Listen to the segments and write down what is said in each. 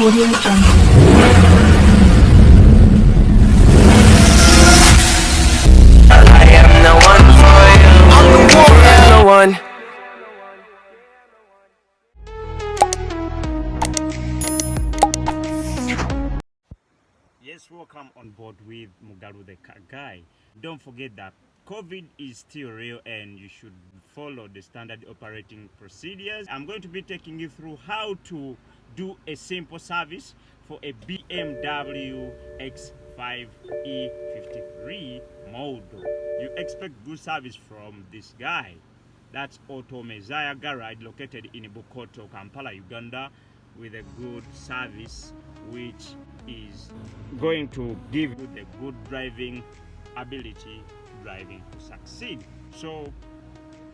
I am the one for you. I'm the one. Yes, welcome on board with MugaluTheCarGuy. Don't forget that COVID is still real and you should follow the standard operating procedures. I'm going to be taking you through how to do a simple service for a BMW X5 E53 model. You expect good service from this guy. That's Auto Messiah Garage located in Bukoto, Kampala, Uganda, with a good service which is going to give you the good driving ability, driving to succeed. So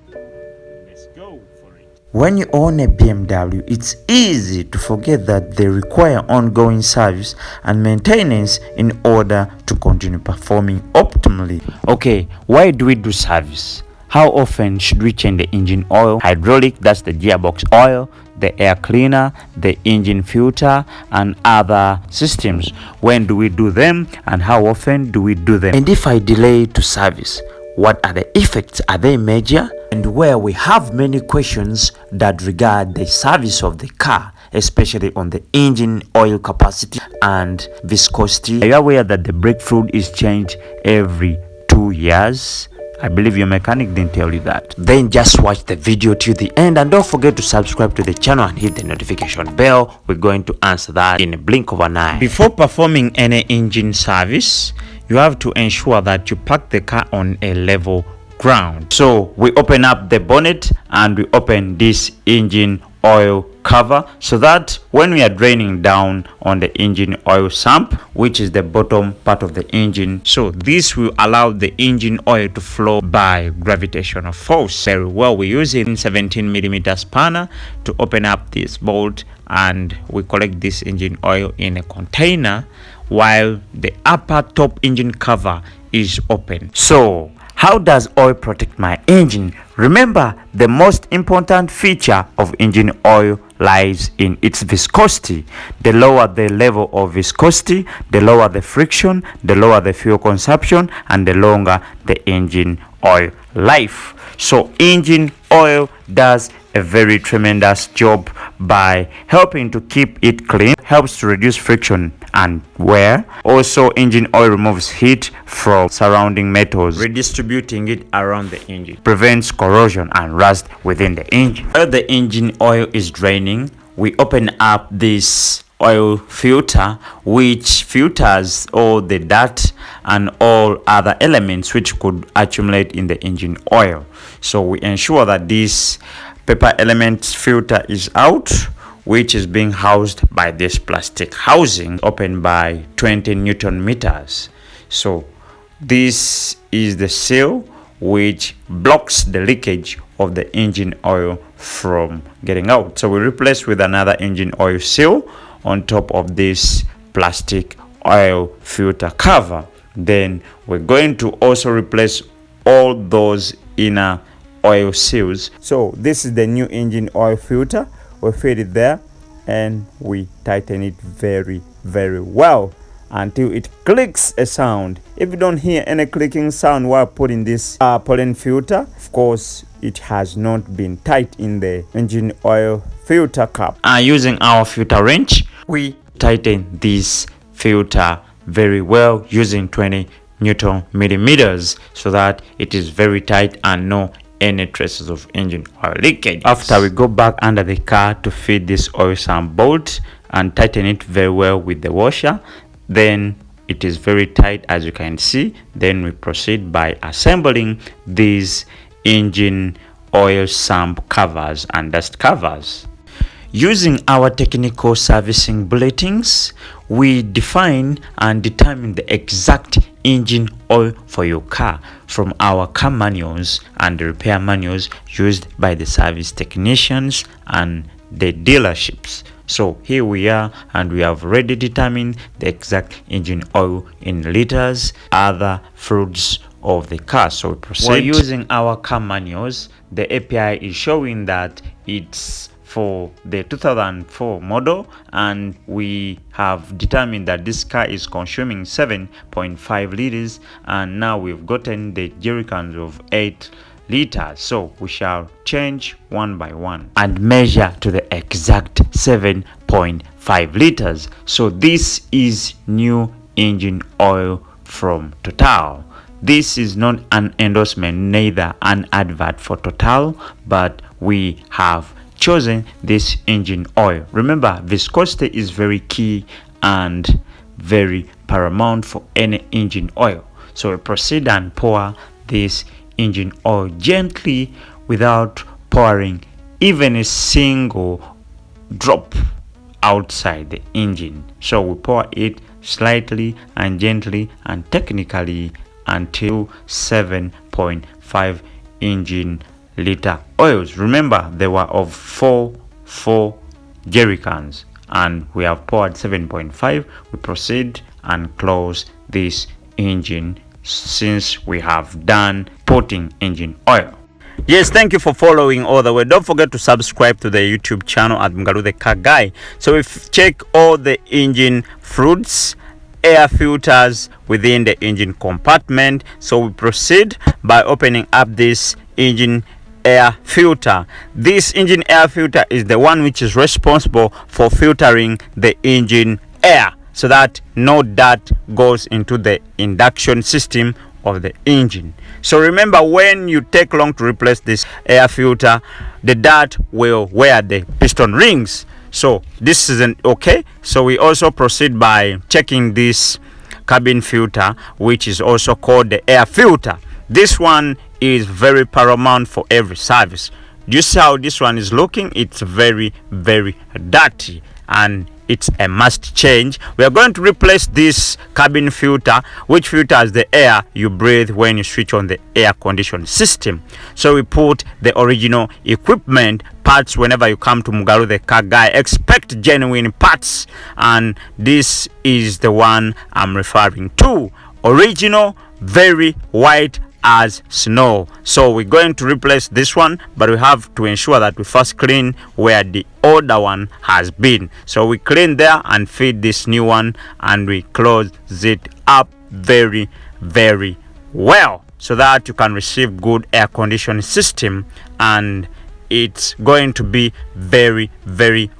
let's go for it. When you own a BMW, it's easy to forget that they require ongoing service and maintenance in order to continue performing optimally. Okay, why do we do service? How often should we change the engine oil, hydraulic, that's the gearbox oil, the air cleaner, the engine filter, and other systems? When do we do them, and how often do we do them? And if I delay to service, what are the effects? Are they major? And where we have many questions that regard the service of the car, especially on the engine oil capacity and viscosity. Are you aware that the brake fluid is changed every 2 years? I believe your mechanic didn't tell you that. Then just watch the video till the end and don't forget to subscribe to the channel and hit the notification bell. We're going to answer that in a blink of an eye. Before performing any engine service, you have to ensure that you park the car on a level ground. So we open up the bonnet and we open this engine oil cover so that when we are draining down on the engine oil sump, which is the bottom part of the engine, so this will allow the engine oil to flow by gravitational force very well. We're using 17mm spanner to open up this bolt and we collect this engine oil in a container while the upper top engine cover is open. So how does oil protect my engine? Remember, the most important feature of engine oil lies in its viscosity. The lower the level of viscosity, the lower the friction, the lower the fuel consumption, and the longer the engine oil life. So engine oil does a very tremendous job by helping to keep it clean, helps to reduce friction and wear. Also, engine oil removes heat from surrounding metals, redistributing it around the engine, prevents corrosion and rust within the engine. While the engine oil is draining, we open up this oil filter which filters all the dirt and all other elements which could accumulate in the engine oil. So we ensure that this paper element filter is out, which is being housed by this plastic housing opened by 20 Newton meters. So this is the seal which blocks the leakage of the engine oil from getting out. So we replace with another engine oil seal on top of this plastic oil filter cover. Then we're going to also replace all those inner oil seals. So this is the new engine oil filter. We fit it there and we tighten it very well until it clicks a sound. If you don't hear any clicking sound while putting this pollen filter, of course it has not been tight in the engine oil filter cap. Using our filter wrench, we tighten this filter very well using 20 Newton millimeters so that it is very tight and no any traces of engine oil leakage. After we go back under the car to fit this oil sump bolt and tighten it very well with the washer, then it is very tight as you can see. Then we proceed by assembling these engine oil sump covers and dust covers. Using our technical servicing bulletins, we define and determine the exact engine oil for your car from our car manuals and the repair manuals used by the service technicians and the dealerships. So here we are, and we have already determined the exact engine oil in liters, other fluids of the car. So we proceed. We're using our car manuals. The API is showing that it's for the 2004 model, and we have determined that this car is consuming 7.5 liters, and now we've gotten the jerry cans of 8 liters. So we shall change one by one and measure to the exact 7.5 liters. So this is new engine oil from Total. This is not an endorsement, neither an advert for Total, but we have chosen this engine oil. Remember, viscosity is very key and very paramount for any engine oil. So we proceed and pour this engine oil gently without pouring even a single drop outside the engine. So we pour it slightly and gently and technically until 7.5 engine liter oils. Remember, they were of 4 jerry cans and we have poured 7.5. We proceed and close this engine since we have done putting engine oil. Yes, thank you for following all the way. Don't forget to subscribe to the YouTube channel at MugaluTheCarGuy. So we've checked all the engine fluids, air filters within the engine compartment. So we proceed by opening up this engine air filter. This engine air filter is the one which is responsible for filtering the engine air so that no dirt goes into the induction system of the engine. So remember, when you take long to replace this air filter, the dirt will wear the piston rings. So this isn't okay. So we also proceed by checking this cabin filter, which is also called the air filter. This one is very paramount for every service. Do you see how this one is looking? It's very dirty and it's a must change. We are going to replace this cabin filter, which filters the air you breathe when you switch on the air conditioning system. So we put the original equipment parts. Whenever you come to MugaluTheCarGuy, expect genuine parts, and this is the one I'm referring to. Original, very white as snow. So we're going to replace this one, but we have to ensure that we first clean where the older one has been. So we clean there and feed this new one, and we close it up very well so that you can receive good air conditioning system, and it's going to be very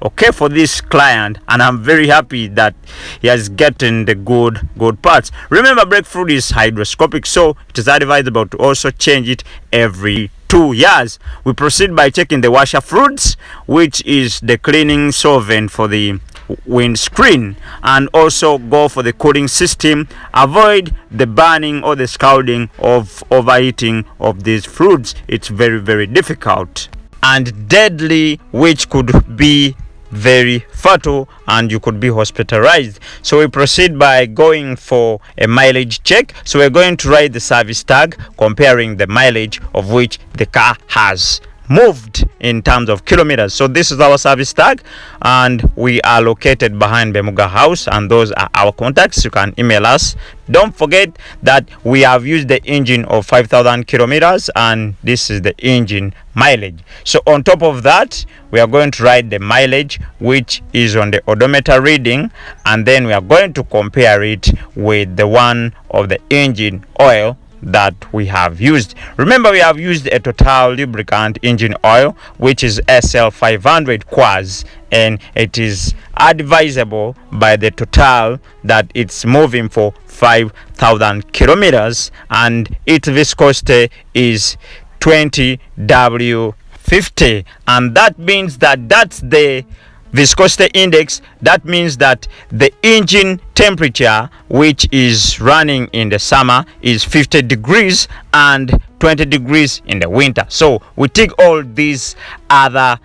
okay for this client, and I'm very happy that he has gotten the good parts. Remember, brake fluid is hydroscopic, so it is advisable to also change it every 2 years. We proceed by checking the washer fluids, which is the cleaning solvent for the windscreen, and also go for the cooling system. Avoid the burning or the scalding of overheating of these fluids. It's very difficult and deadly, which could be very fatal and you could be hospitalized. So we proceed by going for a mileage check. So we're going to write the service tag comparing the mileage of which the car has moved in terms of kilometers. So this is our service tag, and we are located behind Bemuga House, and those are our contacts. You can email us. Don't forget that we have used the engine of 5,000 kilometers, and this is the engine mileage. So on top of that, we are going to write the mileage which is on the odometer reading, and then we are going to compare it with the one of the engine oil that we have used. Remember, we have used a Total lubricant engine oil, which is SL500 Quaz, and it is advisable by the Total that it's moving for 5,000 kilometers, and its viscosity is 20W50, and that means that that's the viscosity index. That means that the engine temperature, which is running in the summer, is 50 degrees and 20 degrees in the winter. So we take all these other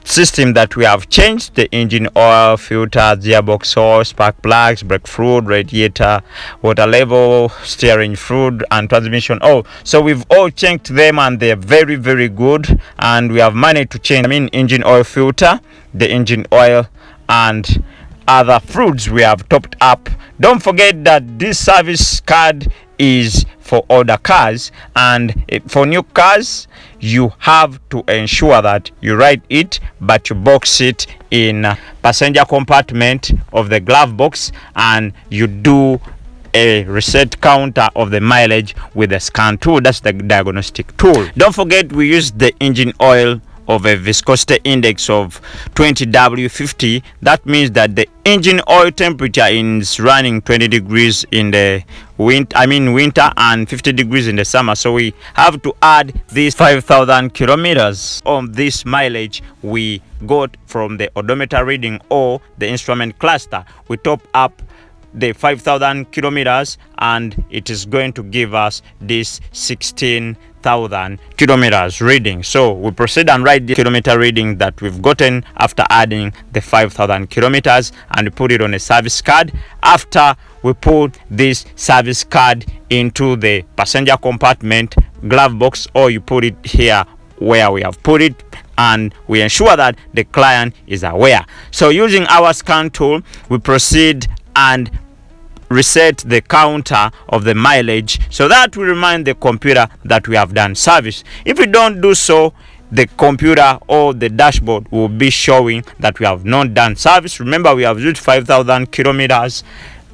system that we have changed: the engine oil, filter, gearbox oil, spark plugs, brake fluid, radiator, water level, steering fluid, and transmission oil. So we've all changed them, and they're very good, and we have managed to change engine oil filter, the engine oil, and other fluids we have topped up. Don't forget that this service card is for older cars, and for new cars you have to ensure that you write it but you box it in passenger compartment of the glove box, and you do a reset counter of the mileage with the scan tool. That's the diagnostic tool. Don't forget, we use the engine oil of a viscosity index of 20W50. That means that the engine oil temperature is running 20 degrees in the winter and 50 degrees in the summer. So we have to add these 5,000 kilometers on this mileage we got from the odometer reading or the instrument cluster. We top up the 5,000 kilometers and it is going to give us this 16,000 kilometers reading. So we proceed and write the kilometer reading that we've gotten after adding the 5,000 kilometers, and we put it on a service card. After we put this service card into the passenger compartment glove box, or you put it here where we have put it, and we ensure that the client is aware. So using our scan tool, we proceed and reset the counter of the mileage so that we remind the computer that we have done service. If we don't do so, the computer or the dashboard will be showing that we have not done service. Remember, we have used 5,000 kilometers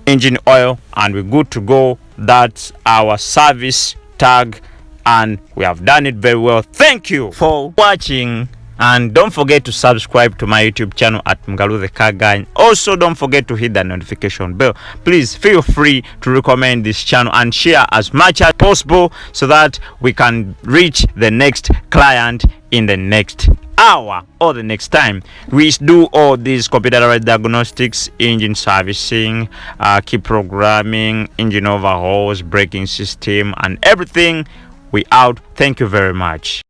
engine oil and we're good to go. That's our service tag and we have done it very well. Thank you for watching. And don't forget to subscribe to my YouTube channel at MugaluTheCarGuy. Also, don't forget to hit the notification bell. Please feel free to recommend this channel and share as much as possible so that we can reach the next client in the next hour or the next time. We do all these computerized diagnostics, engine servicing, key programming, engine overhauls, braking system, and everything. We out. Thank you very much.